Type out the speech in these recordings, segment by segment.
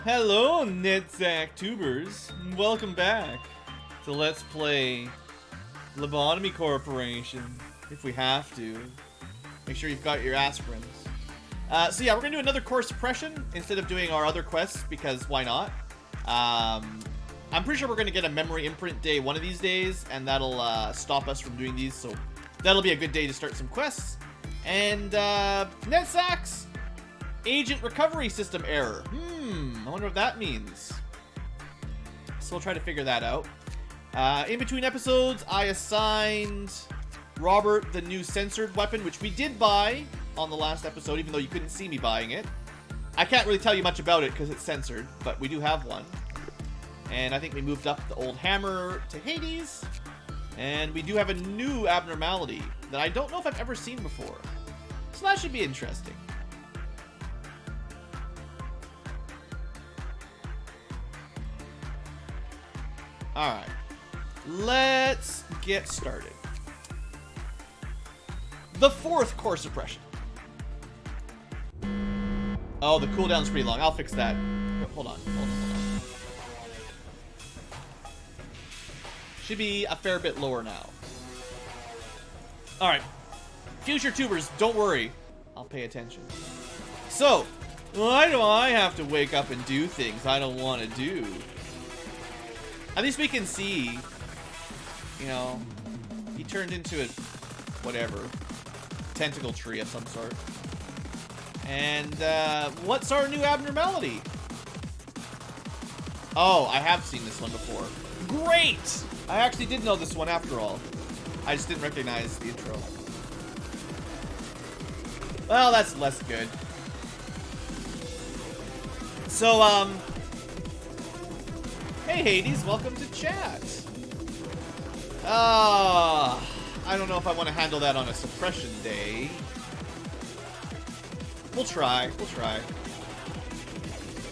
Hello, Netzach tubers. Welcome back to Let's Play Lobotomy Corporation. If we have to. Make sure you've got your aspirins. So yeah, we're going to do another core suppression instead of doing our other quests, because why not? I'm pretty sure we're going to get a memory imprint day one of these days, and that'll stop us from doing these, so that'll be a good day to start some quests. And Netzach's agent recovery system error. I wonder what that means. So we'll try to figure that out. In between episodes, I assigned Robert the new censored weapon, which we did buy on the last episode, even though you couldn't see me buying it. I can't really tell you much about it because it's censored, but we do have one. And I think we moved up the old hammer to Hades. And we do have a new abnormality that I don't know if I've ever seen before. So that should be interesting. Alright, let's get started. The fourth core suppression. Oh, the cooldown's pretty long. I'll fix that. Hold on. Should be a fair bit lower now. Alright, future tubers, don't worry. I'll pay attention. So, why do I have to wake up and do things I don't want to do? At least we can see, you know, he turned into a, whatever, tentacle tree of some sort. And, what's our new abnormality? Oh, I have seen this one before. Great! I actually did know this one after all. I just didn't recognize the intro. Well, that's less good. So, hey Hades, welcome to chat. I don't know if I want to handle that on a suppression day. We'll try.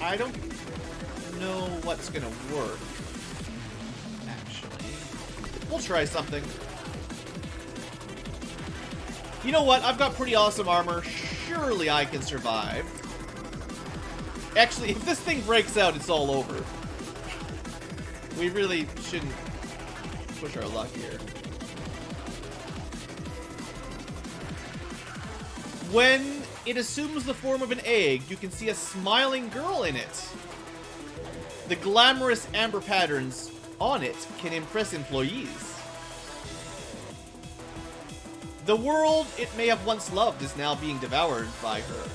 I don't know what's gonna work, actually. We'll try something. You know what? I've got pretty awesome armor. Surely I can survive. Actually, if this thing breaks out, it's all over. We really shouldn't push our luck here. When it assumes the form of an egg, you can see a smiling girl in it. The glamorous amber patterns on it can impress employees. The world it may have once loved is now being devoured by her.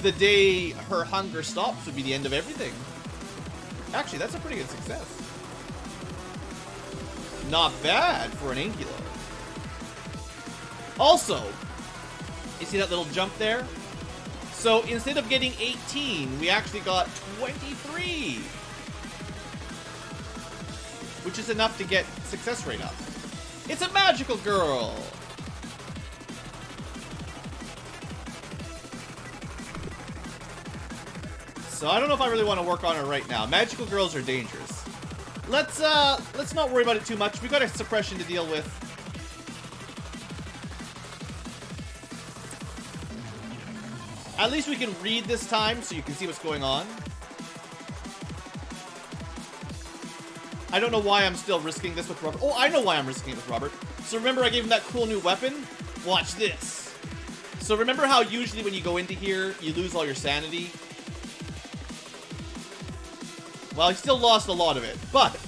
The day her hunger stops would be the end of everything. Actually, that's a pretty good success. Not bad for an Ankylo. Also, you see that little jump there? So instead of getting 18, we actually got 23. Which is enough to get success rate up. It's a magical girl! So I don't know if I really want to work on her right now. Magical girls are dangerous. Let's not worry about it too much. We got a suppression to deal with. At least we can read this time so you can see what's going on. I don't know why I'm still risking this with Robert. Oh, I know why I'm risking it with Robert. So remember I gave him that cool new weapon? Watch this. So remember how usually when you go into here, you lose all your sanity? Well, he still lost a lot of it, but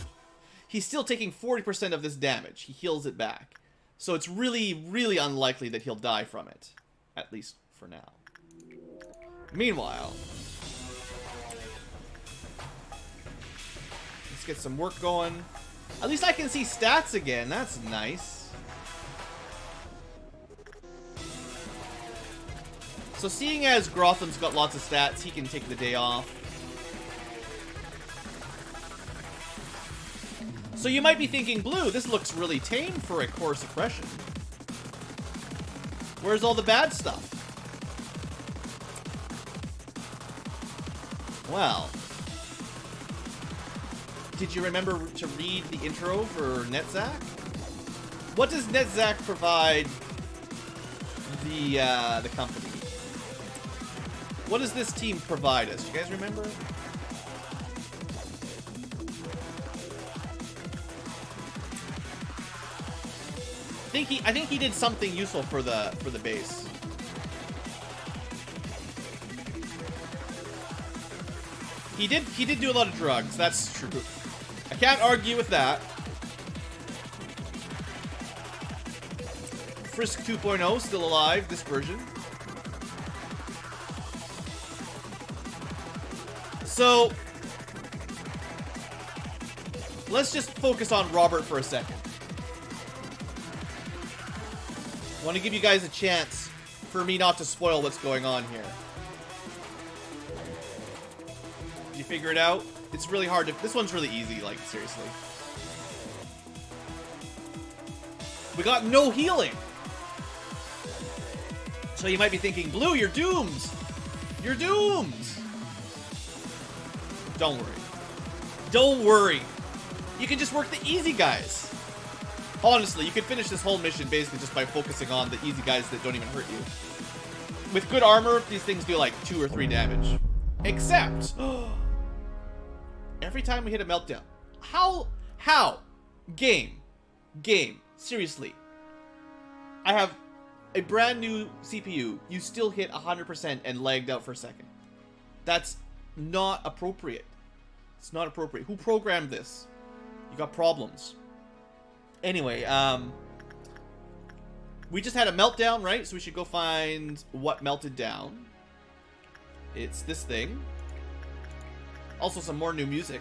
he's still taking 40% of this damage. He heals it back. So it's really, really unlikely that he'll die from it. At least for now. Meanwhile, let's get some work going. At least I can see stats again. That's nice. So seeing as Grotham's got lots of stats, he can take the day off. So you might be thinking, Blue, this looks really tame for a core suppression. Where's all the bad stuff? Well, did you remember to read the intro for Netzach? What does Netzach provide the company? What does this team provide us? You guys remember? I think he did something useful for the base. He did do a lot of drugs. That's true. I can't argue with that. Frisk 2.0 still alive this version. So let's just focus on Robert for a second. I want to give you guys a chance for me not to spoil what's going on here. Did you figure it out? It's really hard to... This one's really easy, like, seriously. We got no healing. So you might be thinking, Blue, you're doomed. You're doomed. Don't worry. Don't worry. You can just work the easy guys. Honestly, you could finish this whole mission basically just by focusing on the easy guys that don't even hurt you. With good armor, these things do like 2 or 3 damage. Except... every time we hit a meltdown. How? Game. Seriously. I have a brand new CPU. You still hit 100% and lagged out for a second. That's not appropriate. It's not appropriate. Who programmed this? You got problems. Anyway, we just had a meltdown, right? So we should go find what melted down. It's this thing. Also some more new music.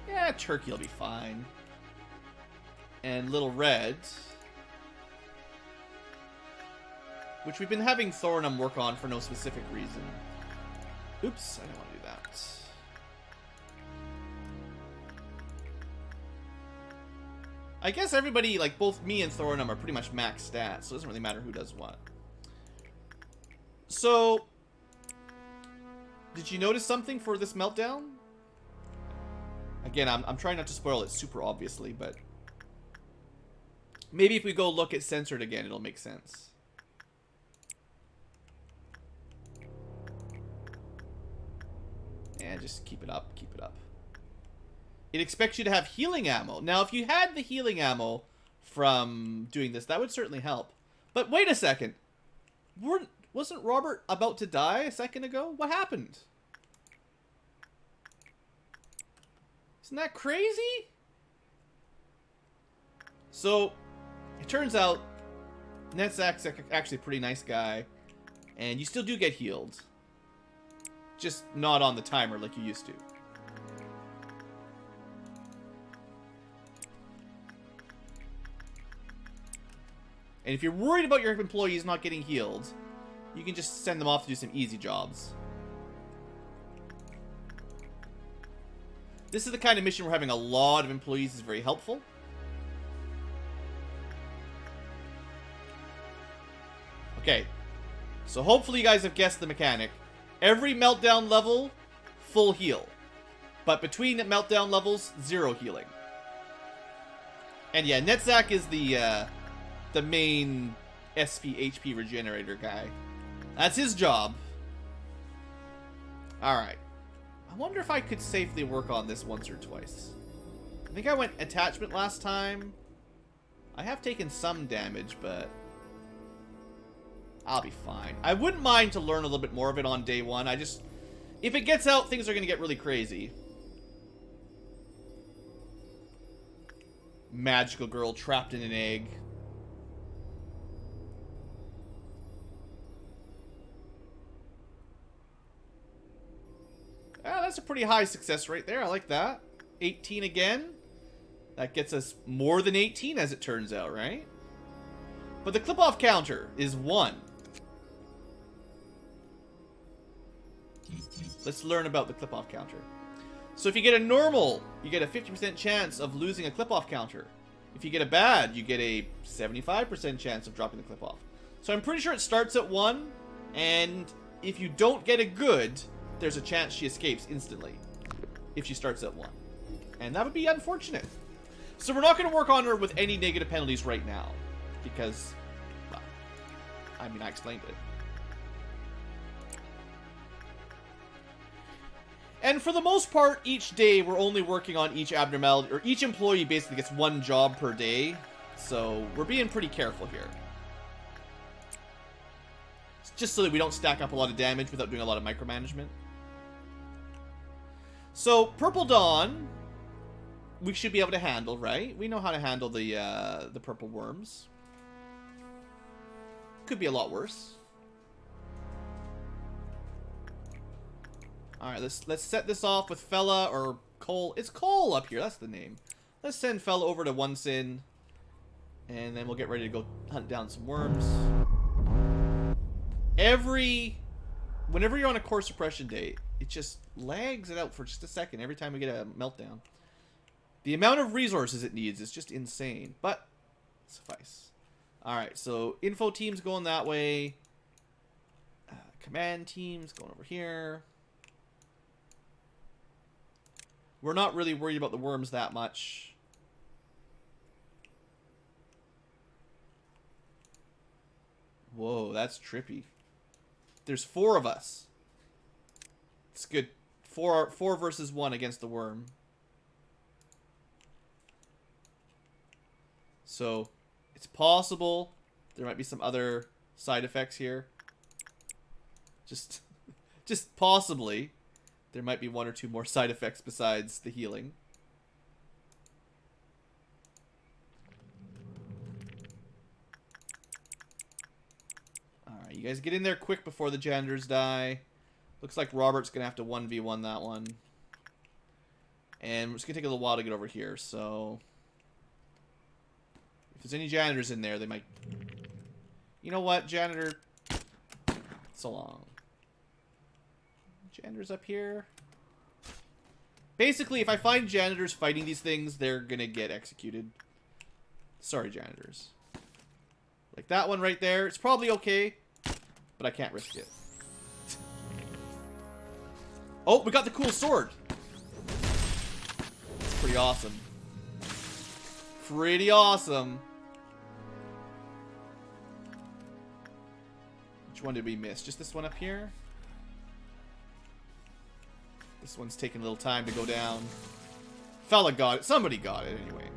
Yeah, Turkey will be fine. And Little Red, which we've been having Thorinum work on for no specific reason. Oops, I don't want to do that. I guess everybody, like both me and Thorinum, are pretty much max stats, so it doesn't really matter who does what. So, did you notice something for this meltdown? Again, I'm trying not to spoil it super obviously, but maybe if we go look at censored again, it'll make sense. And just keep it up, keep it up. It expects you to have healing ammo. Now, if you had the healing ammo from doing this, that would certainly help. But wait a second. Wasn't Robert about to die a second ago? What happened? Isn't that crazy? So, it turns out Netzach's actually a pretty nice guy. And you still do get healed. Just not on the timer like you used to. And if you're worried about your employees not getting healed, you can just send them off to do some easy jobs. This is the kind of mission where having a lot of employees is very helpful. Okay. So hopefully you guys have guessed the mechanic. Every meltdown level, full heal. But between the meltdown levels, 0 healing. And yeah, Netzach is the main SP HP regenerator guy. That's his job. Alright. I wonder if I could safely work on this once or twice. I think I went attachment last time. I have taken some damage, but I'll be fine. I wouldn't mind to learn a little bit more of it on day 1. If it gets out, things are going to get really crazy. Magical girl trapped in an egg. Ah, that's a pretty high success rate there. I like that. 18 again. That gets us more than 18 as it turns out, right? But the clip-off counter is 1. Let's learn about the clip-off counter. So if you get a normal, you get a 50% chance of losing a clip-off counter. If you get a bad, you get a 75% chance of dropping the clip-off. So I'm pretty sure it starts at 1, and if you don't get a good, there's a chance she escapes instantly if she starts at 1. And that would be unfortunate. So we're not going to work on her with any negative penalties right now. Because, well, I mean, I explained it. And for the most part, each day we're only working on each abnormality, or each employee basically gets one job per day. So we're being pretty careful here. It's just so that we don't stack up a lot of damage without doing a lot of micromanagement. So Purple Dawn, we should be able to handle, right? We know how to handle the purple worms. Could be a lot worse. All right, let's set this off with Fella or Cole. It's Cole up here. That's the name. Let's send Fella over to One Sin, and then we'll get ready to go hunt down some worms. Whenever you're on a core suppression day, it just lags it out for just a second every time we get a meltdown. The amount of resources it needs is just insane, but suffice. All right, so info team's going that way. Command team's going over here. We're not really worried about the worms that much. Whoa, that's trippy. There's 4 of us. It's good. 4 versus 1 against the worm. So, it's possible there might be some other side effects here. Just possibly. There might be 1 or 2 more side effects besides the healing. Alright, you guys get in there quick before the janitors die. Looks like Robert's going to have to 1v1 that one. And it's going to take a little while to get over here, so... If there's any janitors in there, they might... You know what, janitor? So long. Janitors up here. Basically, if I find janitors fighting these things, they're gonna get executed. Sorry, janitors. Like that one right there. It's probably okay, but I can't risk it. Oh, we got the cool sword. It's pretty awesome. Pretty awesome. Which one did we miss? Just this one up here? This one's taking a little time to go down. Fella got it. Somebody got it anyway.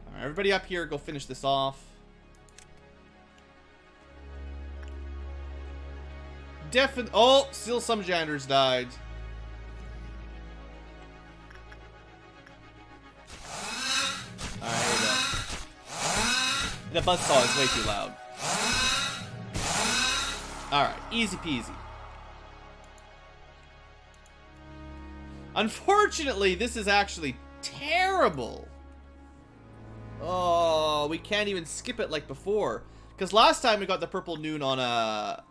Alright, everybody up here, go finish this off. Oh, still some janitors died. Alright, here we go. The buzzsaw is way too loud. Alright, easy peasy. Unfortunately, this is actually terrible. Oh, we can't even skip it like before. Because last time we got the purple noon on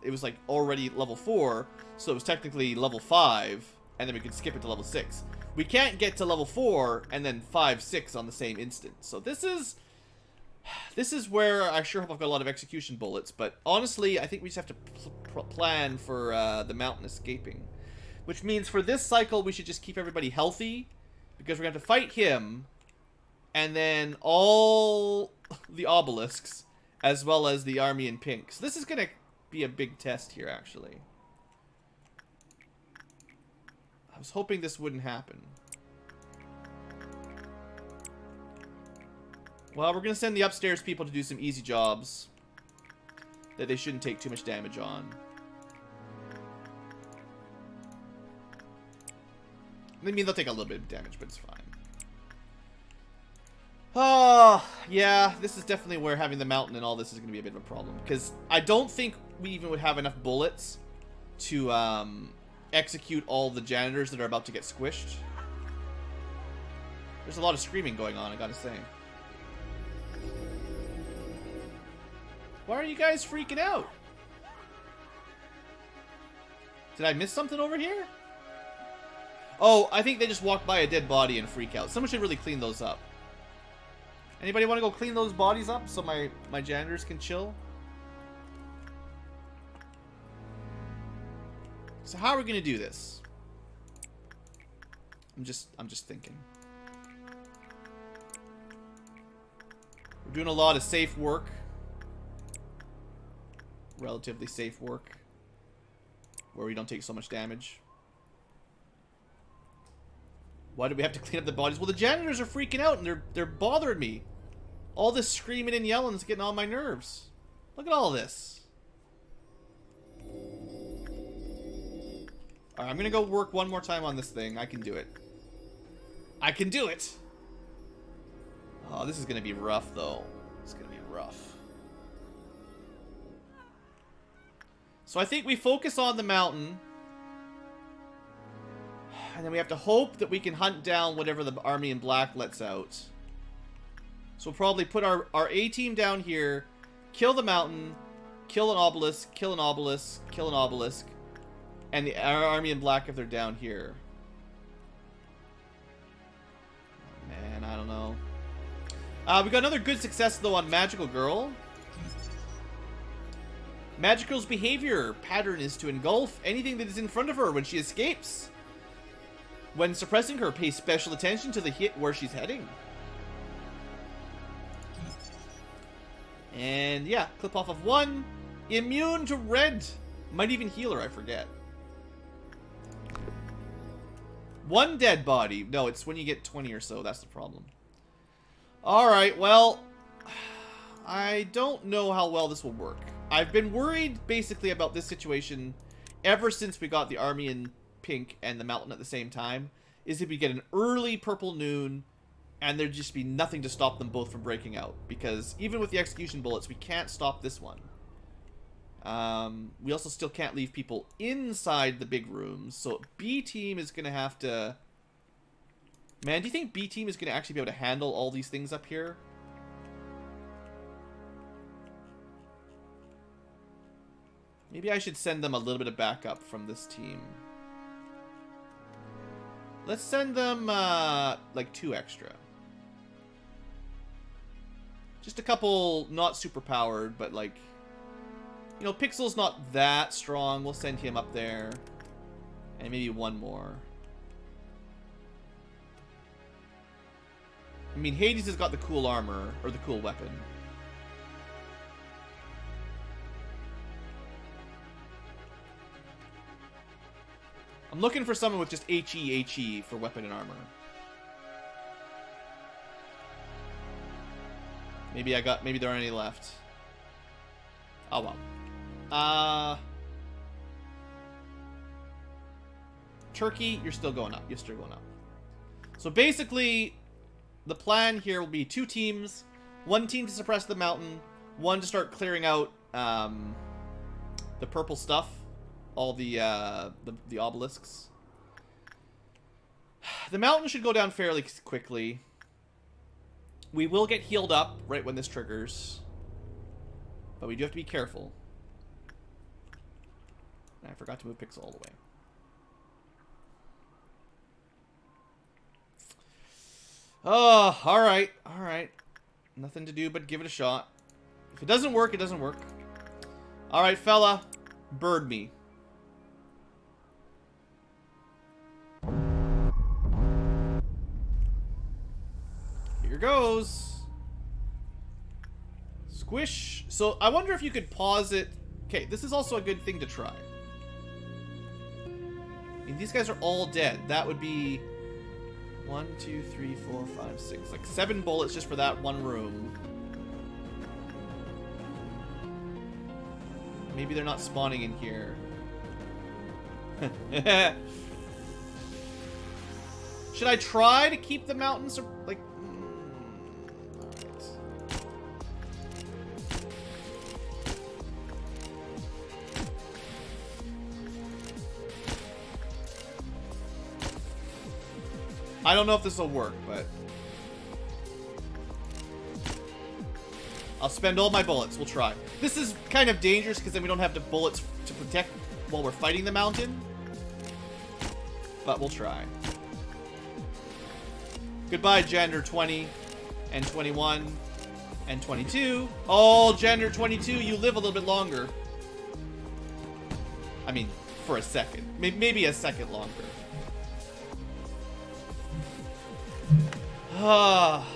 it was like already level 4, so it was technically level 5, and then we could skip it to level 6. We can't get to level 4 and then 5, 6 on the same instant. So this is where I sure hope I've got a lot of execution bullets, but honestly, I think we just have to plan for the mountain escaping. Which means for this cycle, we should just keep everybody healthy, because we're going to have to fight him, and then all the obelisks, as well as the army in pink. So this is going to be a big test here, actually. I was hoping this wouldn't happen. Well, we're going to send the upstairs people to do some easy jobs that they shouldn't take too much damage on. I mean, they'll take a little bit of damage, but it's fine. Oh, yeah, this is definitely where having the mountain and all this is going to be a bit of a problem. Because I don't think we even would have enough bullets to execute all the janitors that are about to get squished. There's a lot of screaming going on, I gotta say. Why are you guys freaking out? Did I miss something over here? Oh, I think they just walked by a dead body and freak out. Someone should really clean those up. Anybody want to go clean those bodies up so my janitors can chill? So how are we going to do this? I'm just thinking. We're doing a lot of safe work. Relatively safe work. Where we don't take so much damage. Why do we have to clean up the bodies? Well, the janitors are freaking out and they're bothering me. All this screaming and yelling is getting on my nerves. Look at all this. Alright, I'm gonna go work one more time on this thing. I can do it. I can do it! Oh, this is gonna be rough, though. It's gonna be rough. So I think we focus on the mountain. And then we have to hope that we can hunt down whatever the army in black lets out. So we'll probably put our A-team down here, kill the mountain, kill an obelisk, kill an obelisk, kill an obelisk, and our army in black if they're down here. Oh, man, I don't know. We got another good success, though, on Magical Girl. Magical Girl's behavior pattern is to engulf anything that is in front of her when she escapes. When suppressing her, pay special attention to the hit where she's heading. And yeah, clip off of 1. Immune to red. Might even heal her, I forget. 1 dead body. No, it's when you get 20 or so. That's the problem. Alright, well, I don't know how well this will work. I've been worried, basically, about this situation ever since we got the army in pink and the mountain at the same time. Is if we get an early purple noon, and there'd just be nothing to stop them both from breaking out. Because even with the execution bullets, we can't stop this one. We also still can't leave people inside the big rooms. So B team is going to have to... Man, do you think B team is going to actually be able to handle all these things up here? Maybe I should send them a little bit of backup from this team. Let's send them, like 2 extra. Just a couple, not super powered, but like... You know, Pixel's not that strong. We'll send him up there. And maybe 1 more. I mean, Hades has got the cool armor, or the cool weapon. I'm looking for someone with just HE for weapon and armor. Maybe there aren't any left. Oh well. Turkey, you're still going up. You're still going up. So basically, the plan here will be 2 teams. 1 team to suppress the mountain. 1 to start clearing out the purple stuff. All the obelisks. The mountain should go down fairly quickly. We will get healed up right when this triggers. But we do have to be careful. And I forgot to move Pixel all the way. Oh, alright. Alright. Nothing to do but give it a shot. If it doesn't work, it doesn't work. Alright, fella. Bird me. Here goes. Squish. So, I wonder if you could pause it. Okay, this is also a good thing to try. I mean, these guys are all dead. That would be 1, 2, 3, 4, 5, 6. Like 7 bullets just for that 1 room. Maybe they're not spawning in here. Should I try to keep the mountains like... Alright. I don't know if this will work, but... I'll spend all my bullets. We'll try. This is kind of dangerous because then we don't have the bullets to protect while we're fighting the mountain. But we'll try. Goodbye, Gender 20 and 21 and 22. Oh, Gender 22, you live a little bit longer. I mean, for a second. Maybe a second longer.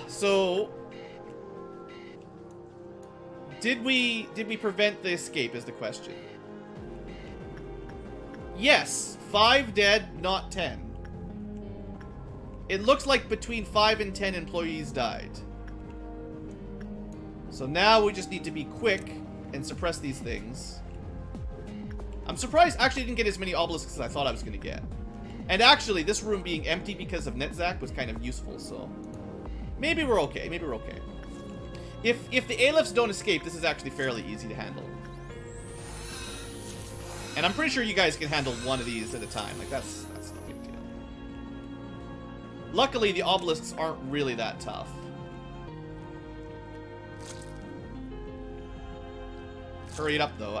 So... Did we prevent the escape is the question. Yes, 5 dead, not 10. It looks like between 5 and 10 employees died. So now we just need to be quick and suppress these things. I'm surprised I actually didn't get as many obelisks as I thought I was going to get. And actually, this room being empty because of Netzach was kind of useful, so... maybe we're okay, maybe we're okay. If the Alephists don't escape, this is actually fairly easy to handle. And I'm pretty sure you guys can handle one of these at a time. Like, that's no big deal. Luckily, the obelisks aren't really that tough. Hurry it up, though.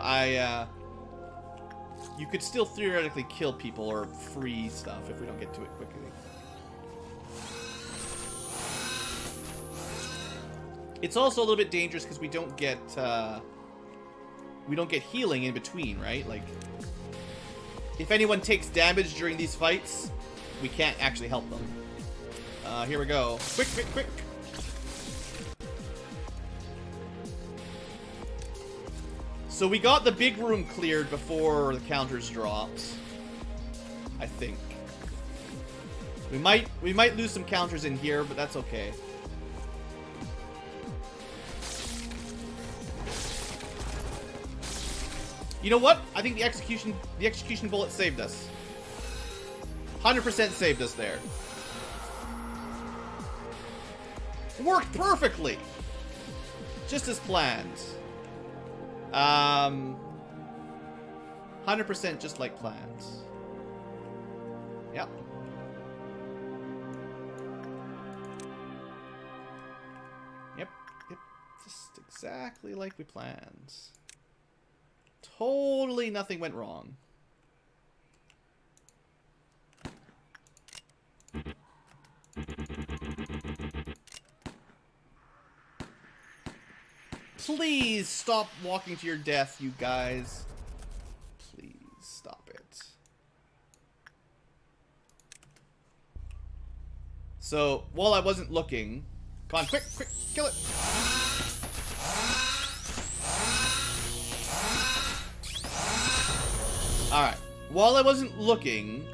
You could still theoretically kill people or free stuff if we don't get to it quickly. It's also a little bit dangerous because we don't get healing in between, right? Like, if anyone takes damage during these fights, we can't actually help them. Here we go. Quick, quick, quick. So we got the big room cleared before the counters dropped. I think. We might lose some counters in here, but that's okay. You know what? I think the execution bullet saved us. 100% saved us there. Worked perfectly. Just as planned. 100% just like planned. Yep. Yep. Just exactly like we planned. Totally nothing went wrong. Please stop walking to your death, you guys. Please stop it. So, while I wasn't looking... Come on, quick, quick, kill it! Alright. While I wasn't looking,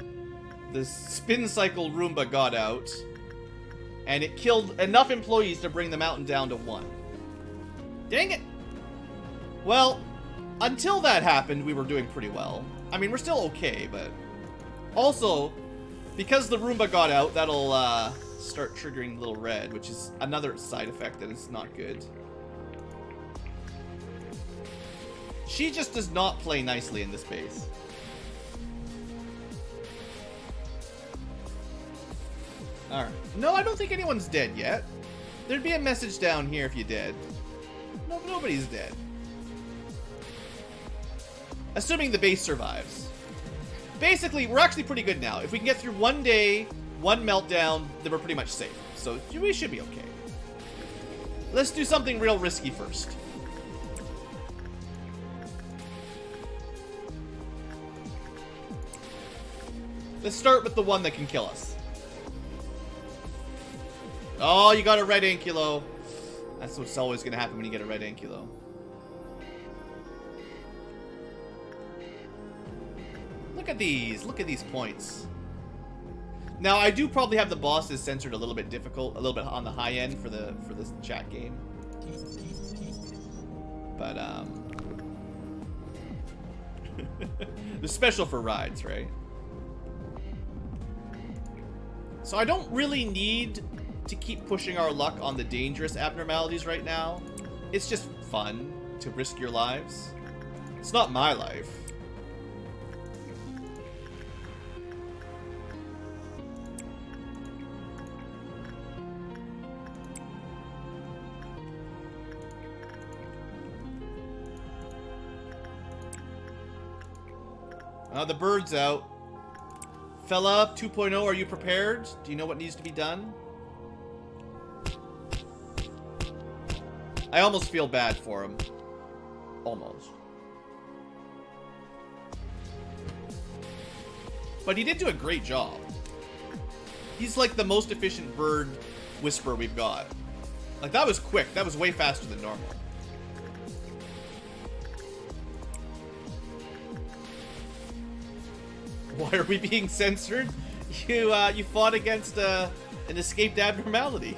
the spin cycle Roomba got out, and it killed enough employees to bring the mountain down to 1. Dang it! Well, until that happened, we were doing pretty well. I mean, we're still okay, but... Also, because the Roomba got out, that'll start triggering little red, which is another side effect that is not good. She just does not play nicely in this base. Alright. No, I don't think anyone's dead yet. There'd be a message down here if you did. No, nobody's dead. Assuming the base survives. Basically, we're actually pretty good now. If we can get through one day, one meltdown, then we're pretty much safe. So we should be okay. Let's do something real risky first. Let's start with the one that can kill us. Oh, you got a red Ankylo. That's what's always going to happen when you get a red Ankylo. Look at these. Look at these points. Now, I do probably have the bosses censored a little bit difficult, a little bit on the high end for this chat game. But, the special for rides, right? So I don't really need to keep pushing our luck on the dangerous abnormalities right now. It's just fun to risk your lives. It's not my life. The bird's out. Fella 2.0, are you prepared? Do you know what needs to be done? I almost feel bad for him. Almost. But he did do a great job. He's like the most efficient bird whisperer we've got. Like, that was quick. That was way faster than normal. Why are we being censored? You fought against An escaped abnormality.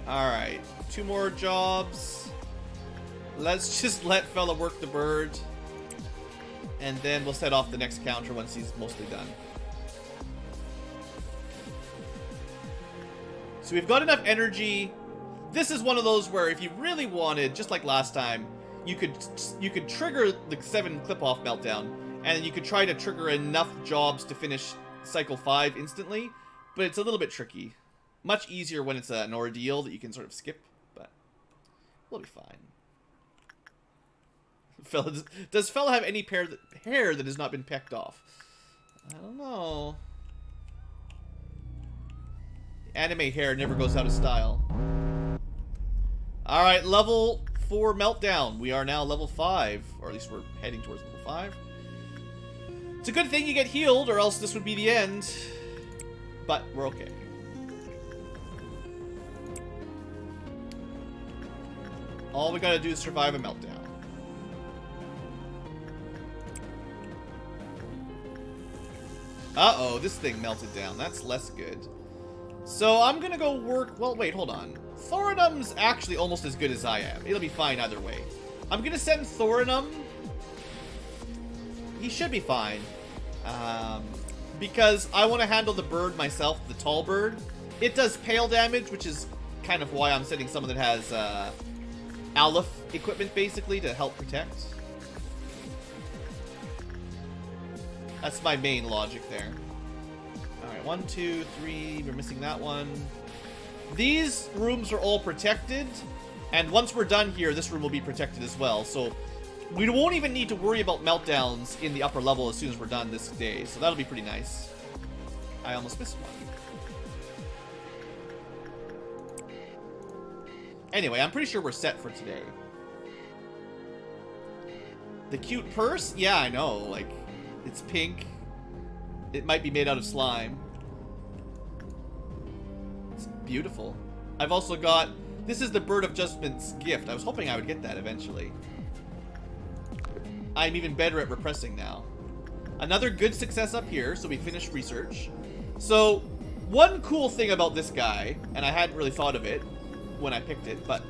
Alright, 2 more jobs. Let's just let fella work the bird. And then we'll set off the next counter once he's mostly done. So we've got enough energy. This is one of those where if you really wanted, just like last time, you could trigger the 7 clip-off meltdown, and you could try to trigger enough jobs to finish cycle 5 instantly, but it's a little bit tricky. Much easier when it's an ordeal that you can sort of skip, but we'll be fine. Fella, does fella have any hair that has not been pecked off? I don't know. Anime hair never goes out of style. Alright, level 4 meltdown. We are now level 5, or at least we're heading towards level 5. It's a good thing you get healed, or else this would be the end. But we're okay. All we gotta do is survive a meltdown. Uh-oh, this thing melted down. That's less good. So I'm gonna go work... Well, wait, hold on. Thorinum's actually almost as good as I am. It'll be fine either way. I'm gonna send Thorinum. He should be fine. Because I want to handle the bird myself, the tall bird. It does pale damage, which is kind of why I'm sending someone that has Aleph equipment, basically, to help protect. That's my main logic there. Alright, 1, 2, 3. We're missing that one. These rooms are all protected. And once we're done here, this room will be protected as well. So we won't even need to worry about meltdowns in the upper level as soon as we're done this day. So that'll be pretty nice. I almost missed one. Anyway, I'm pretty sure we're set for today. The cute purse? Yeah, I know. Like, it's pink. It might be made out of slime. It's beautiful. I've also got... This is the Bird of Judgment's gift. I was hoping I would get that eventually. I'm even better at repressing now. Another good success up here, so we finished research. So, one cool thing about this guy, and I hadn't really thought of it when I picked it, but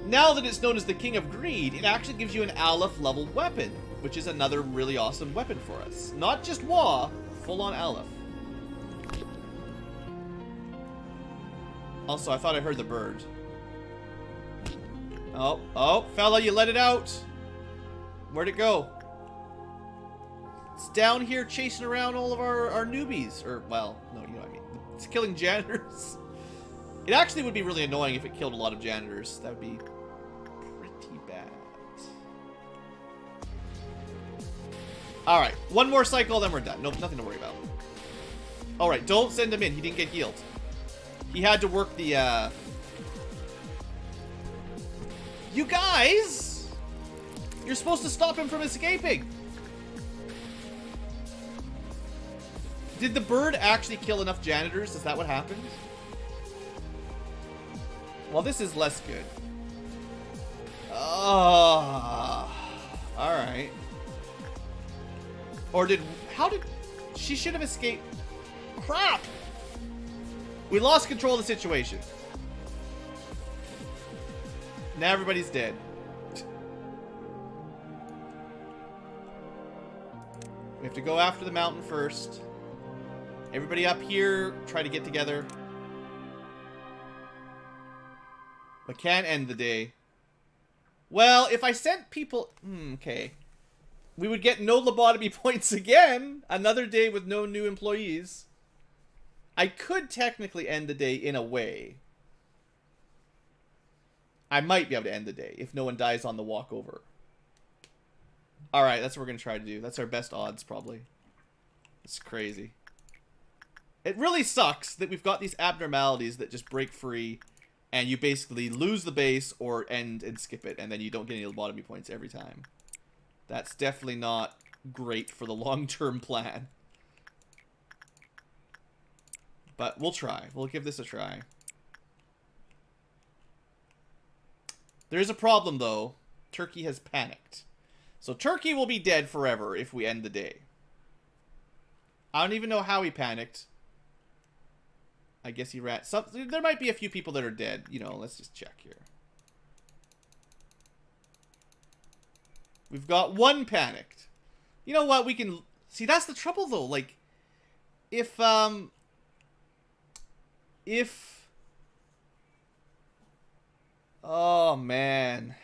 now that it's known as the King of Greed, it actually gives you an Aleph level weapon, which is another really awesome weapon for us. Not just Wa, full-on Aleph. Also, I thought I heard the bird. Oh, fella, you let it out. Where'd it go? It's down here chasing around all of our newbies. Or, well, no, you know what I mean. It's killing janitors. It actually would be really annoying if it killed a lot of janitors. That would be pretty bad. Alright, one more cycle, then we're done. Nope, nothing to worry about. Alright, don't send him in. He didn't get healed. He had to work the, You guys! You're supposed to stop him from escaping! Did the bird actually kill enough janitors? Is that what happened? Well, this is less good. Alright. Or how did... She should have escaped. Crap! We lost control of the situation. Now everybody's dead. We have to go after the mountain first. Everybody up here, try to get together. We can't end the day. Well, if I sent people... okay. We would get no lobotomy points again. Another day with no new employees. I could technically end the day in a way. I might be able to end the day if no one dies on the walkover. Alright, that's what we're going to try to do. That's our best odds, probably. It's crazy. It really sucks that we've got these abnormalities that just break free, and you basically lose the base or end and skip it, and then you don't get any lobotomy points every time. That's definitely not great for the long-term plan. But we'll try. We'll give this a try. There is a problem, though. Turkey has panicked. So Turkey will be dead forever if we end the day. I don't even know how he panicked. I guess he ran. There might be a few people that are dead. You know, let's just check here. We've got one panicked. You know what? We can... See, that's the trouble, though. Like, if... Oh, man.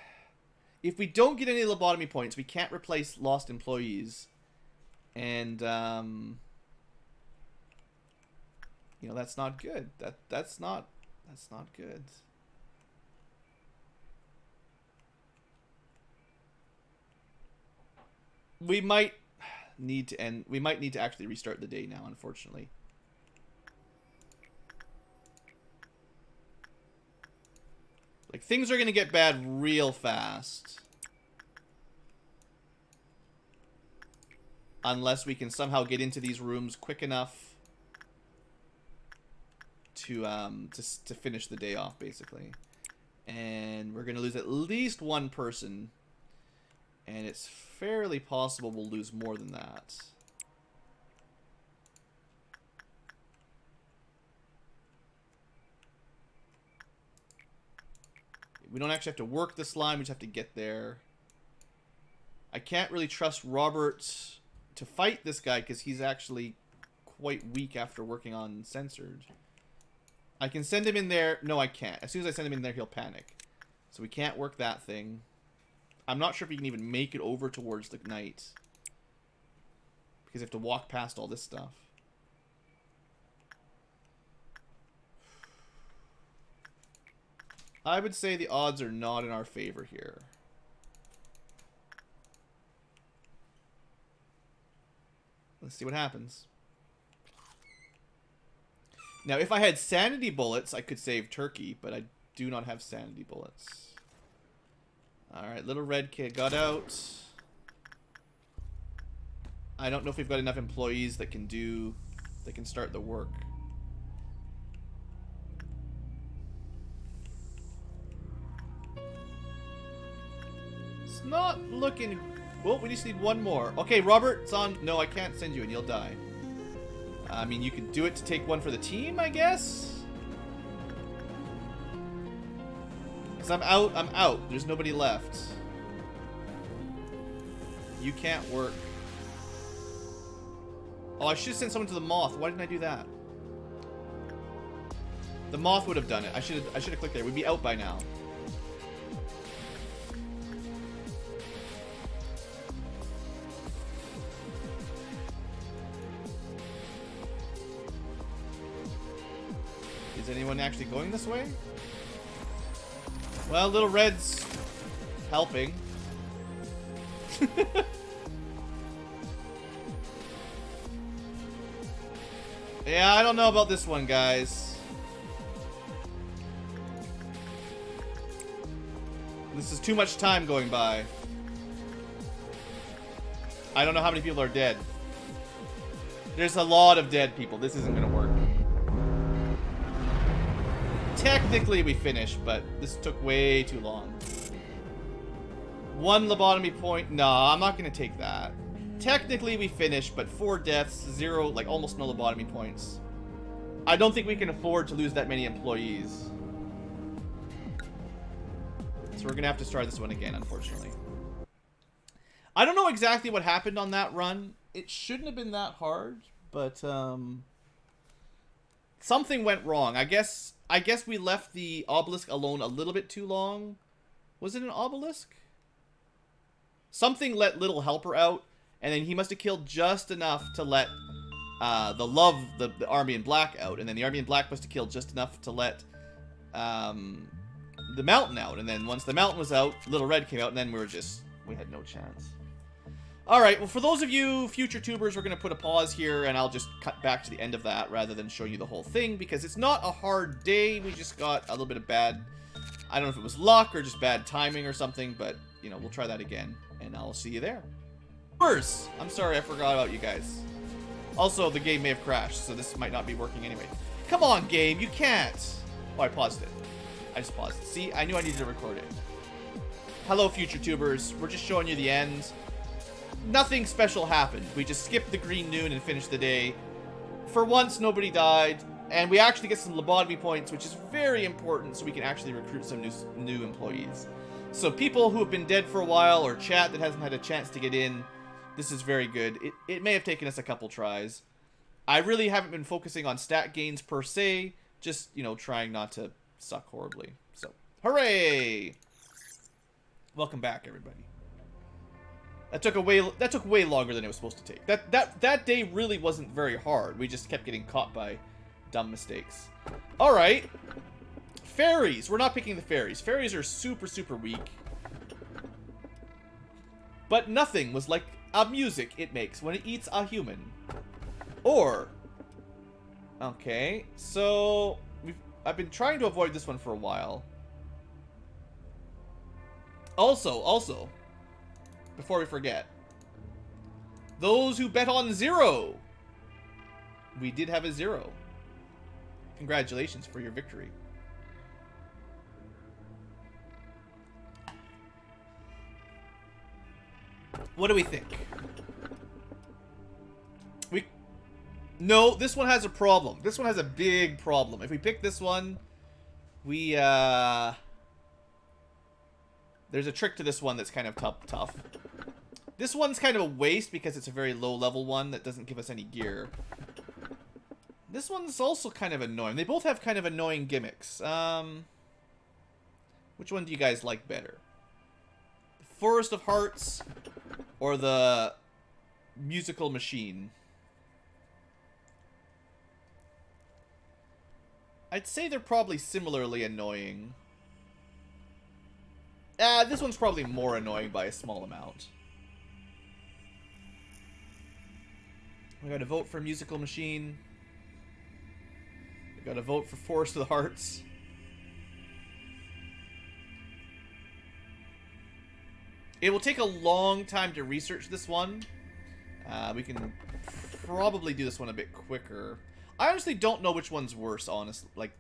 If we don't get any lobotomy points, we can't replace lost employees. And, you know, that's not good. That's not good. We might need to actually restart the day now, unfortunately. Like, things are going to get bad real fast. Unless we can somehow get into these rooms quick enough to finish the day off, basically. And we're going to lose at least one person. And it's fairly possible we'll lose more than that. We don't actually have to work the slime, we just have to get there. I can't really trust Robert to fight this guy because he's actually quite weak after working on Censored. I can send him in there. No, I can't. As soon as I send him in there, he'll panic. So we can't work that thing. I'm not sure if we can even make it over towards the night. Because you have to walk past all this stuff. I would say the odds are not in our favor here. Let's see what happens. Now, if I had sanity bullets, I could save Turkey, but I do not have sanity bullets. Alright, little red kid got out. I don't know if we've got enough employees that can start the work. It's not looking... Well, we just need one more. Okay, Robert, it's on... No, I can't send you and you'll die. I mean, you could do it to take one for the team, I guess? Because I'm out. There's nobody left. You can't work. Oh, I should have sent someone to the moth. Why didn't I do that? The moth would have done it. I should have clicked there. We'd be out by now. Is anyone actually going this way? Well, little red's helping. Yeah, I don't know about this one, guys. This is too much time going by. I don't know how many people are dead. There's a lot of dead people. This isn't gonna work. Technically we finished, but this took way too long. One lobotomy point. No, I'm not gonna take that. Technically we finished, but 4 deaths, 0, like almost no lobotomy points. I don't think we can afford to lose that many employees. So we're gonna have to start this one again, unfortunately. I don't know exactly what happened on that run. It shouldn't have been that hard, but something went wrong. I guess we left the obelisk alone a little bit too long. Was it an obelisk? Something let little helper out, and then he must have killed just enough to let the army in black out, and then the army in black must have killed just enough to let the mountain out, and then once the mountain was out, little red came out, and then we had no chance. Alright, well, for those of you future tubers, we're going to put a pause here, and I'll just cut back to the end of that rather than show you the whole thing, because it's not a hard day. We just got a little bit of bad... I don't know if it was luck or just bad timing or something, but, you know, we'll try that again, and I'll see you there. Tubers! I'm sorry, I forgot about you guys. Also, the game may have crashed, so this might not be working anyway. Come on, game, you can't! Oh, I paused it. I just paused it. See, I knew I needed to record it. Hello, future tubers. We're just showing you the end. nothing special happened. We just skipped the green noon and finished the day. For once, nobody died, and we actually get some lobotomy points, which is very important, so we can actually recruit some new employees. So people who have been dead for a while, or chat that hasn't had a chance to get in, this is very good. It may have taken us a couple tries. I really haven't been focusing on stat gains per se, just, you know, trying not to suck horribly. So, hooray! Welcome back, everybody. That took way longer than it was supposed to take. That day really wasn't very hard. We just kept getting caught by dumb mistakes. All right. Fairies. We're not picking the fairies. Fairies are super weak. But nothing was like a music it makes when it eats a human. Or okay, so I've been trying to avoid this one for a while. Also, before we forget, those who bet on 0. We did have a 0. Congratulations for your victory. What do we think? No, this one has a problem. This one has a big problem. If we pick this one, there's a trick to this one that's kind of tough. This one's kind of a waste because it's a very low-level one that doesn't give us any gear. This one's also kind of annoying. They both have kind of annoying gimmicks. Which one do you guys like better? The Forest of Hearts or the Musical Machine? I'd say they're probably similarly annoying. This one's probably more annoying by a small amount. We gotta vote for Musical Machine. We gotta vote for Forest of the Hearts. It will take a long time to research this one. We can probably do this one a bit quicker. I honestly don't know which one's worse, honestly. Like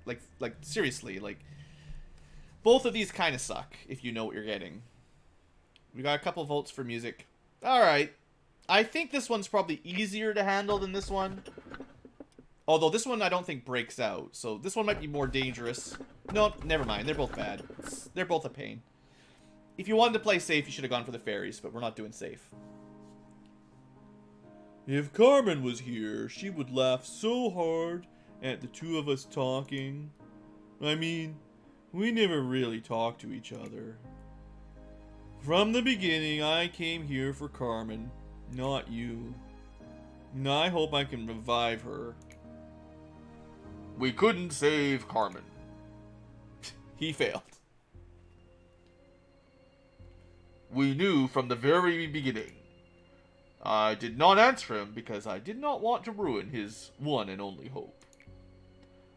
seriously, like both of these kind of suck if you know what you're getting. We got a couple votes for music. All right. I think this one's probably easier to handle than this one. Although this one I don't think breaks out, so this one might be more dangerous. No, never mind. They're both bad. They're both a pain. If you wanted to play safe, you should have gone for the fairies, but we're not doing safe. If Carmen was here, she would laugh so hard at the two of us talking. I mean, we never really talked to each other. From the beginning, I came here for Carmen, not you. And I hope I can revive her. We couldn't save Carmen. He failed. We knew from the very beginning. I did not answer him because I did not want to ruin his one and only hope.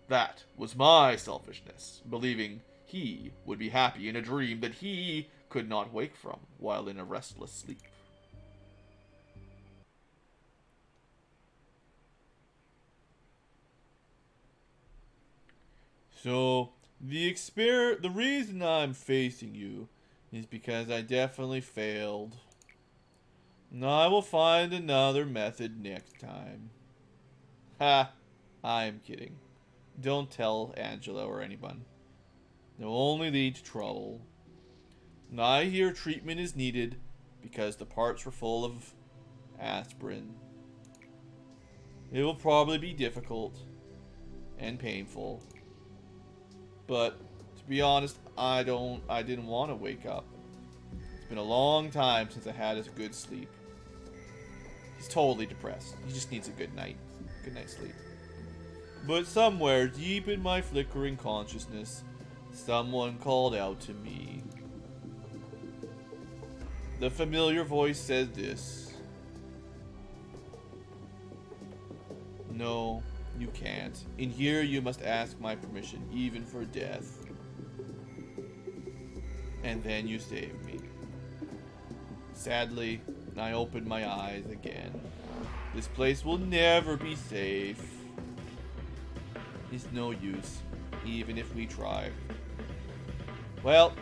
That was my selfishness, believing he would be happy in a dream that he could not wake from while in a restless sleep. So, the reason I'm facing you is because I definitely failed. And I will find another method next time. Ha! I am kidding. Don't tell Angela or anyone. It will only lead to trouble. And I hear treatment is needed because the parts were full of aspirin. It will probably be difficult and painful. But to be honest, I didn't want to wake up. It's been a long time since I had a good sleep. He's totally depressed. He just needs a good night's sleep. But somewhere deep in my flickering consciousness, someone called out to me. The familiar voice said this. No, you can't. In here you must ask my permission, even for death. And then you saved me. Sadly, I opened my eyes again. This place will never be safe. It's no use, even if we try. Well,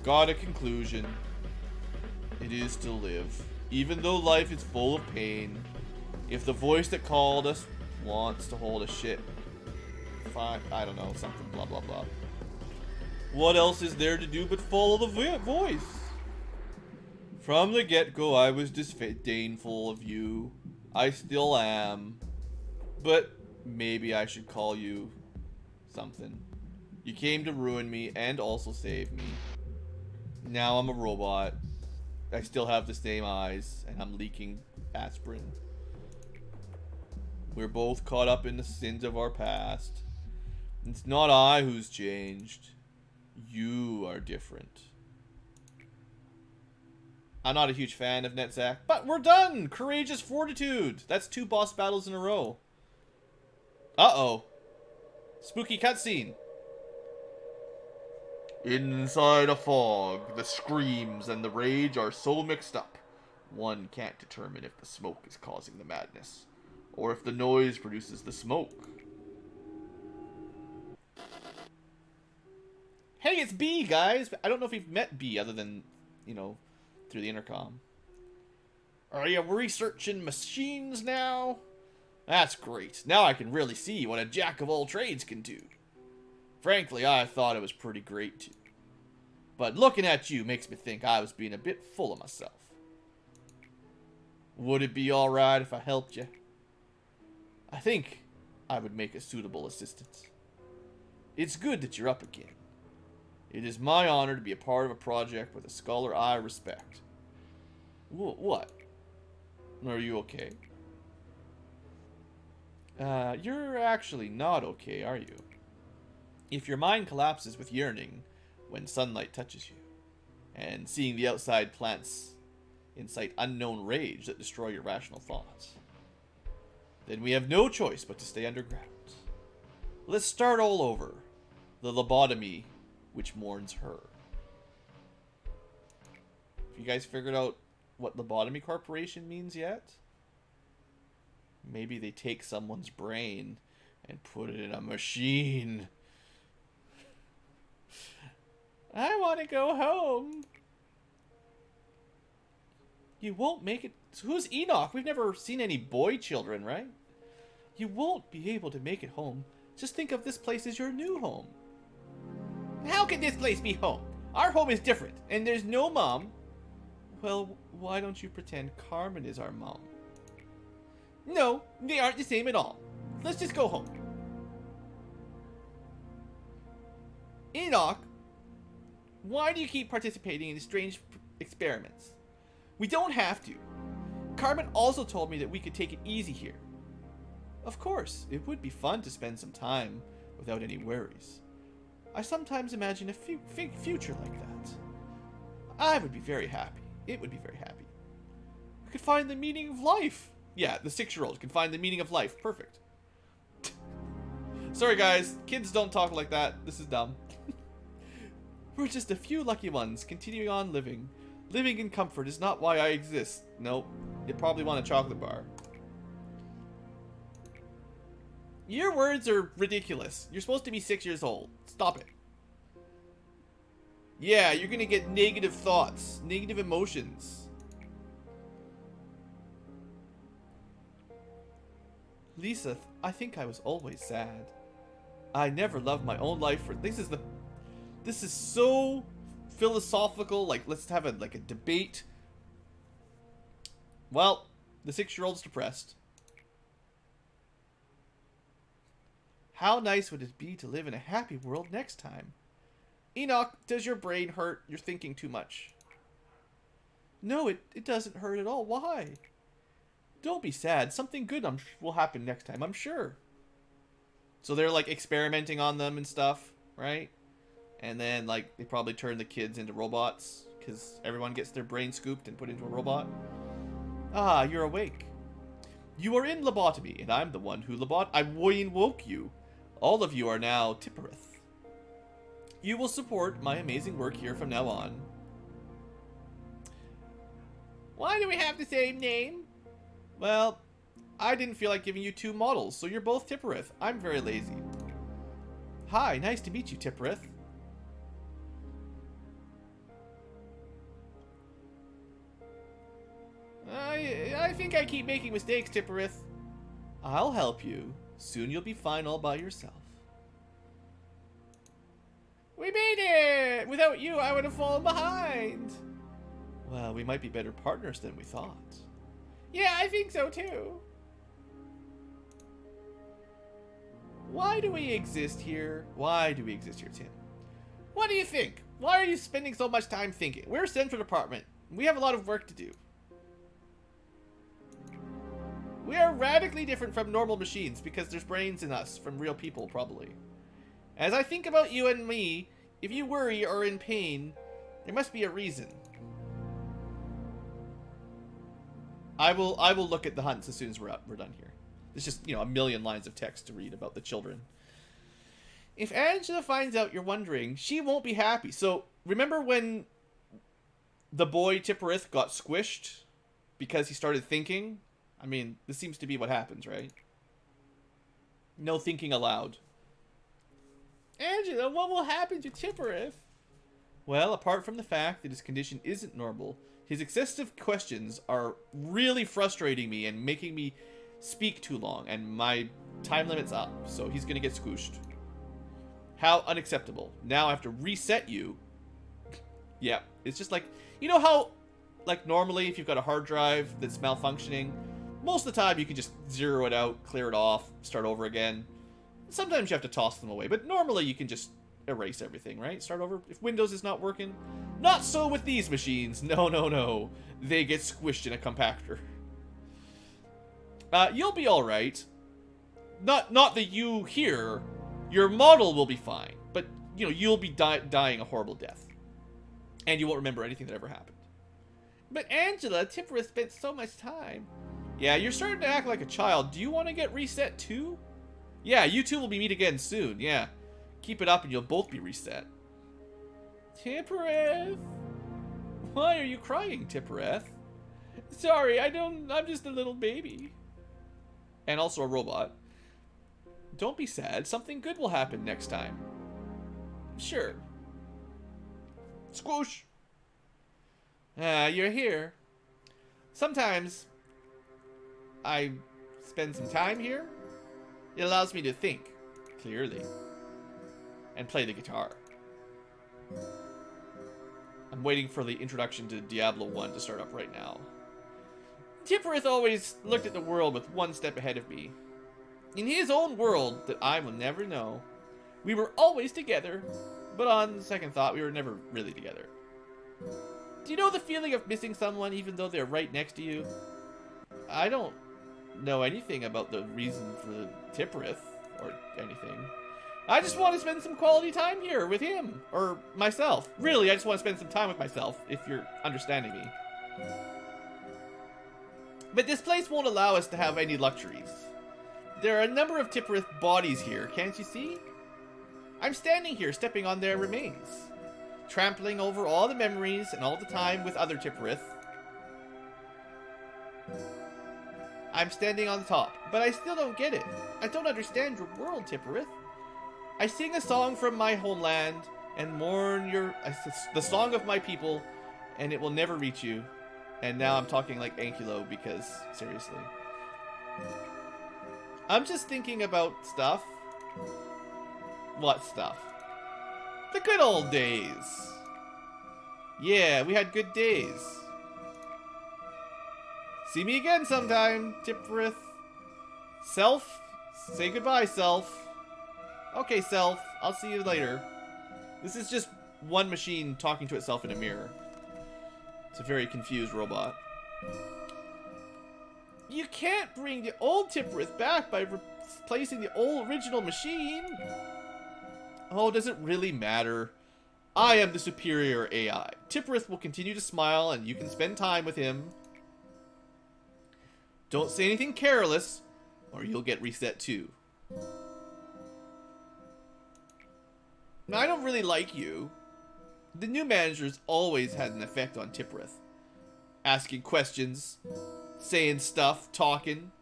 got a conclusion. It is to live. Even though life is full of pain, if the voice that called us wants to hold a shit, fine, I don't know, something blah blah blah. What else is there to do but follow the voice? From the get-go, I was disdainful of you. I still am. But maybe I should call you something. You came to ruin me and also save me. Now I'm a robot. I still have the same eyes, and I'm leaking aspirin. We're both caught up in the sins of our past. It's not I who's changed. You are different. I'm not a huge fan of Netzach, but we're done! Courageous Fortitude! That's 2 boss battles in a row. Uh-oh. Spooky cutscene. Inside a fog, the screams and the rage are so mixed up, one can't determine if the smoke is causing the madness, or if the noise produces the smoke. Hey, it's B, guys! I don't know if you've met B other than, you know, through the intercom. Are you researching machines now? That's great. Now I can really see what a jack of all trades can do. Frankly, I thought it was pretty great too. But looking at you makes me think I was being a bit full of myself. Would it be alright if I helped you? I think I would make a suitable assistant. It's good that you're up again. It is my honor to be a part of a project with a scholar I respect. What? Are you okay? You're actually not okay, are you? If your mind collapses with yearning when sunlight touches you, and seeing the outside plants incite unknown rage that destroy your rational thoughts, then we have no choice but to stay underground. Let's start all over. The lobotomy which mourns her. Have you guys figured out what Lobotomy Corporation means yet? Maybe they take someone's brain and put it in a machine. I want to go home. You won't make it. So who's Enoch? We've never seen any boy children, right? You won't be able to make it home. Just think of this place as your new home. How can this place be home? Our home is different, and there's no mom. Well, why don't you pretend Carmen is our mom? No, they aren't the same at all. Let's just go home. Enoch, why do you keep participating in strange experiments? We don't have to. Carmen also told me that we could take it easy here. Of course, it would be fun to spend some time without any worries. I sometimes imagine a future like that. I would be very happy. It would be very happy. We could find the meaning of life. Yeah, the 6-year-old can find the meaning of life. Perfect. Sorry guys, kids don't talk like that. This is dumb. We're just a few lucky ones continuing on living. Living in comfort is not why I exist. Nope. You probably want a chocolate bar. Your words are ridiculous. You're supposed to be 6 years old. Stop it. Yeah, you're gonna get negative thoughts, negative emotions. Lisa, I think I was always sad. I never loved my own life for this is so philosophical. Like, let's have a debate. Well, the 6-year-old's depressed. How nice would it be to live in a happy world next time? Enoch, does your brain hurt? You're thinking too much. No, it doesn't hurt at all. Why? Don't be sad. Something good will happen next time, I'm sure. So they're like experimenting on them and stuff, right? And then like they probably turn the kids into robots because everyone gets their brain scooped and put into a robot. Ah, you're awake. You are in lobotomy, and I'm the one who I woke you. All of you are now Tippereth. You will support my amazing work here from now on. Why do we have the same name? Well, I didn't feel like giving you 2 models, so you're both Tippereth. I'm very lazy. Hi, nice to meet you, Tippereth. I think I keep making mistakes, Tipperith. I'll help you. Soon you'll be fine all by yourself. We made it! Without you, I would have fallen behind. Well, we might be better partners than we thought. Yeah, I think so too. Why do we exist here? Why do we exist here, Tim? What do you think? Why are you spending so much time thinking? We're a central department. We have a lot of work to do. We are radically different from normal machines because there's brains in us from real people, probably. As I think about you and me, if you worry or are in pain, there must be a reason. I will look at the hunts as soon as we're done here. There's just, a million lines of text to read about the children. If Angela finds out you're wondering, she won't be happy. So, remember when the boy Tipperith got squished because he started thinking? I mean, this seems to be what happens, right? No thinking aloud. Angela, what will happen to Tipperith? Well, apart from the fact that his condition isn't normal, his excessive questions are really frustrating me and making me speak too long, and my time limit's up, so he's gonna get squished. How unacceptable. Now I have to reset you. Yeah, it's just like, you know how, like normally if you've got a hard drive that's malfunctioning, most of the time you can just zero it out, clear it off, start over again. Sometimes you have to toss them away, but normally you can just erase everything, right? Start over. If Windows is not working. Not so with these machines. No, no, no. They get squished in a compactor. You'll be alright. Not that you here. Your model will be fine. But, you'll be dying a horrible death. And you won't remember anything that ever happened. But Angela, Tipperith spent so much time. Yeah, you're starting to act like a child. Do you want to get reset too? Yeah, you two will meet again soon. Yeah. Keep it up and you'll both be reset. Tipperith? Why are you crying, Tipperith? Sorry, I'm just a little baby. And also a robot. Don't be sad. Something good will happen next time. Sure. Squoosh. You're here. Sometimes I spend some time here. It allows me to think clearly and play the guitar. I'm waiting for the introduction to Diablo 1 to start up right now. Tipperith always looked at the world with one step ahead of me. In his own world that I will never know, we were always together, but on second thought, we were never really together. Do you know the feeling of missing someone even though they're right next to you? I don't know anything about the reason for Tipperith or anything. I just want to spend some quality time here with him, or myself. Really, I just want to spend some time with myself, if you're understanding me. But this place won't allow us to have any luxuries. There are a number of Tipperith bodies here, can't you see? I'm standing here stepping on their remains, trampling over all the memories and all the time with other Tipperith. I'm standing on the top, but I still don't get it. I don't understand your world, Tipperith. I sing a song from my homeland and mourn the song of my people, and it will never reach you. And now I'm talking like Ankylo because, seriously. I'm just thinking about stuff. What stuff? The good old days. Yeah, we had good days. See me again sometime, Tipperith. Self? Say goodbye, Self. Okay, Self. I'll see you later. This is just one machine talking to itself in a mirror. It's a very confused robot. You can't bring the old Tipperith back by replacing the old original machine. Oh, does it really matter? I am the superior AI. Tipperith will continue to smile and you can spend time with him. Don't say anything careless or you'll get reset too. Now, I don't really like you. The new managers always had an effect on Tipperith. Asking questions, saying stuff, talking.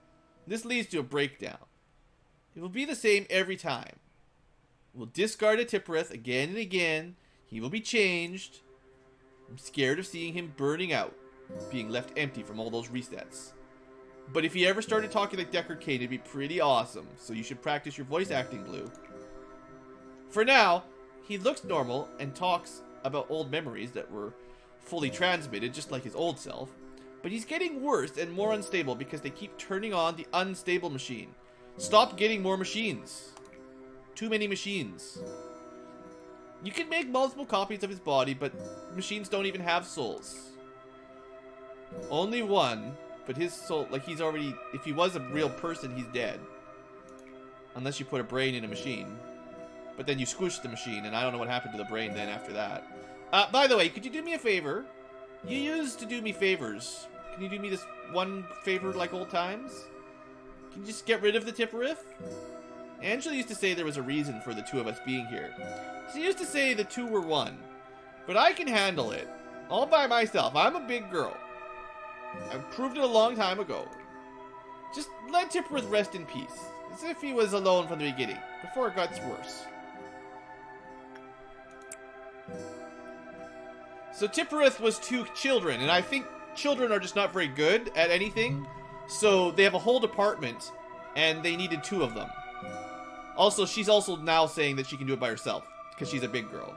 This leads to a breakdown. It will be the same every time. We'll discard a Tipperith again and again. He will be changed. I'm scared of seeing him burning out, being left empty from all those resets. But if he ever started talking like Deckard Cain, it'd be pretty awesome. So you should practice your voice acting, Blue. For now, he looks normal and talks about old memories that were fully transmitted, just like his old self. But he's getting worse and more unstable because they keep turning on the unstable machine. Stop getting more machines. Too many machines. You can make multiple copies of his body, but machines don't even have souls. Only one, but his soul, like he's already, if he was a real person, he's dead. Unless you put a brain in a machine. But then you squish the machine, and I don't know what happened to the brain then after that. By the way, could you do me a favor? You used to do me favors. Can you do me this one favor like old times? Can you just get rid of the Tipperith? Angela used to say there was a reason for the two of us being here. She used to say the two were one. But I can handle it. All by myself. I'm a big girl. I proved it a long time ago. Just let Tipperith rest in peace. As if he was alone from the beginning. Before it got worse. So Tipperith was two children. And I think children are just not very good at anything. So they have a whole department. And they needed two of them. Also, she's also now saying that she can do it by herself. Because she's a big girl.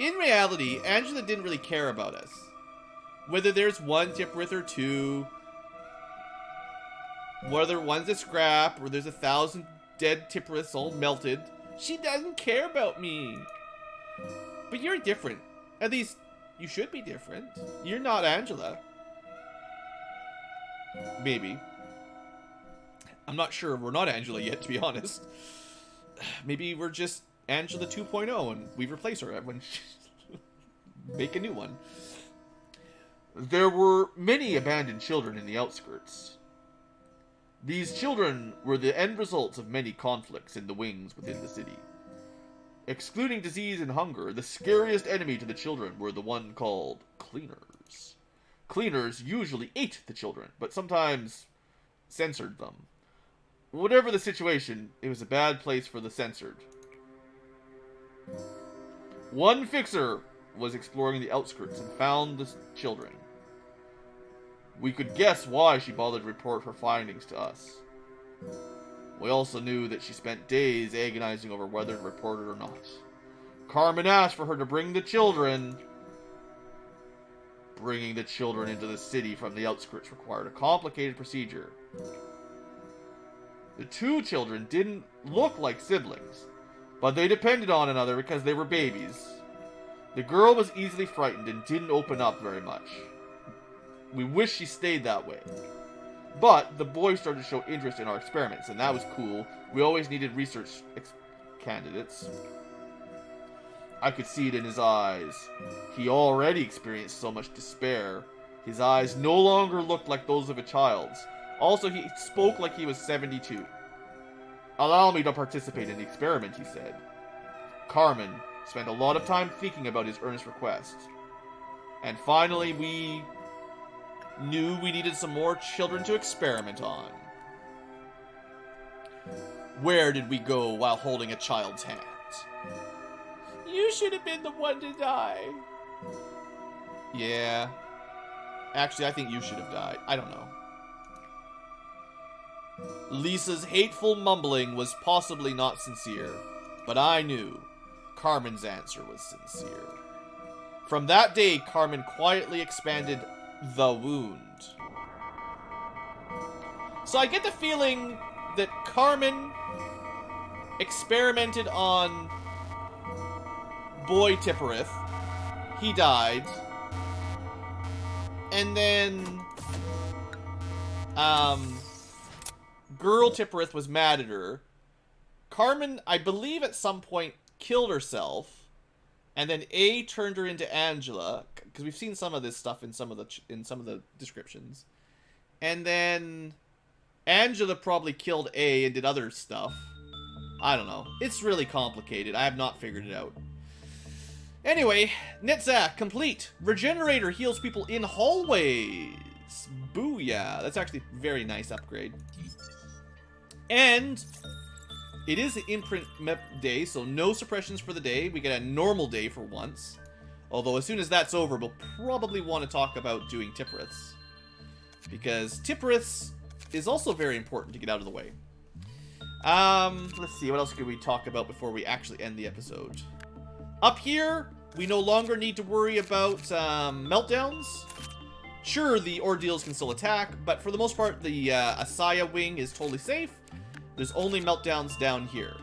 In reality, Angela didn't really care about us. Whether there's one Tipperith or two. Whether one's a scrap. Or there's 1,000 dead Tipperiths all melted. She doesn't care about me. But you're different. At least, you should be different. You're not Angela. Maybe. I'm not sure we're not Angela yet, to be honest. Maybe we're just Angela 2.0 and we replace her when make a new one. There were many abandoned children in the outskirts. These children were the end results of many conflicts in the wings within the city. Excluding disease and hunger, the scariest enemy to the children were the one called cleaners. Cleaners usually ate the children, but sometimes censored them. Whatever the situation, it was a bad place for the censored. One fixer was exploring the outskirts and found the children. We could guess why she bothered to report her findings to us. We also knew that she spent days agonizing over whether to report it or not. Carmen asked for her to bring the children. Bringing the children into the city from the outskirts required a complicated procedure. The two children didn't look like siblings, but they depended on another because they were babies. The girl was easily frightened and didn't open up very much. We wish she stayed that way. But the boy started to show interest in our experiments, and that was cool. We always needed research candidates. I could see it in his eyes. He already experienced so much despair. His eyes no longer looked like those of a child's. Also, he spoke like he was 72. Allow me to participate in the experiment, he said. Carmen spent a lot of time thinking about his earnest request. And finally, we knew we needed some more children to experiment on. Where did we go while holding a child's hand? You should have been the one to die. Yeah. Actually, I think you should have died. I don't know. Lisa's hateful mumbling was possibly not sincere, but I knew Carmen's answer was sincere. From that day, Carmen quietly expanded the wound. So I get the feeling that Carmen experimented on boy Tipperith. He died. And then girl Tipperith was mad at her. Carmen, I believe at some point killed herself, and then A turned her into Angela, because we've seen some of this stuff in some of the descriptions. And then Angela probably killed A and did other stuff. I don't know. It's really complicated. I have not figured it out. Anyway, Netzach complete. Regenerator heals people in hallways. Booyah. That's actually a very nice upgrade. And it is the imprint day, so no suppressions for the day. We get a normal day for once. Although as soon as that's over, we'll probably want to talk about doing Tipperiths. because Tipperiths is also very important to get out of the way. Let's see, what else could we talk about before we actually end the episode? Up here, we no longer need to worry about meltdowns. Sure, the Ordeals can still attack, but for the most part, the Asaya wing is totally safe. There's only meltdowns down here.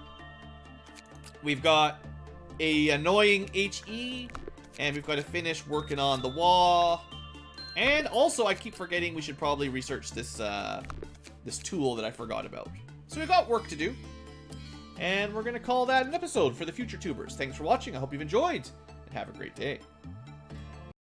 We've got a annoying HE, and we've got to finish working on the wall. And also, I keep forgetting we should probably research this this tool that I forgot about. So we've got work to do. And we're going to call that an episode for the future tubers. Thanks for watching. I hope you've enjoyed, and have a great day.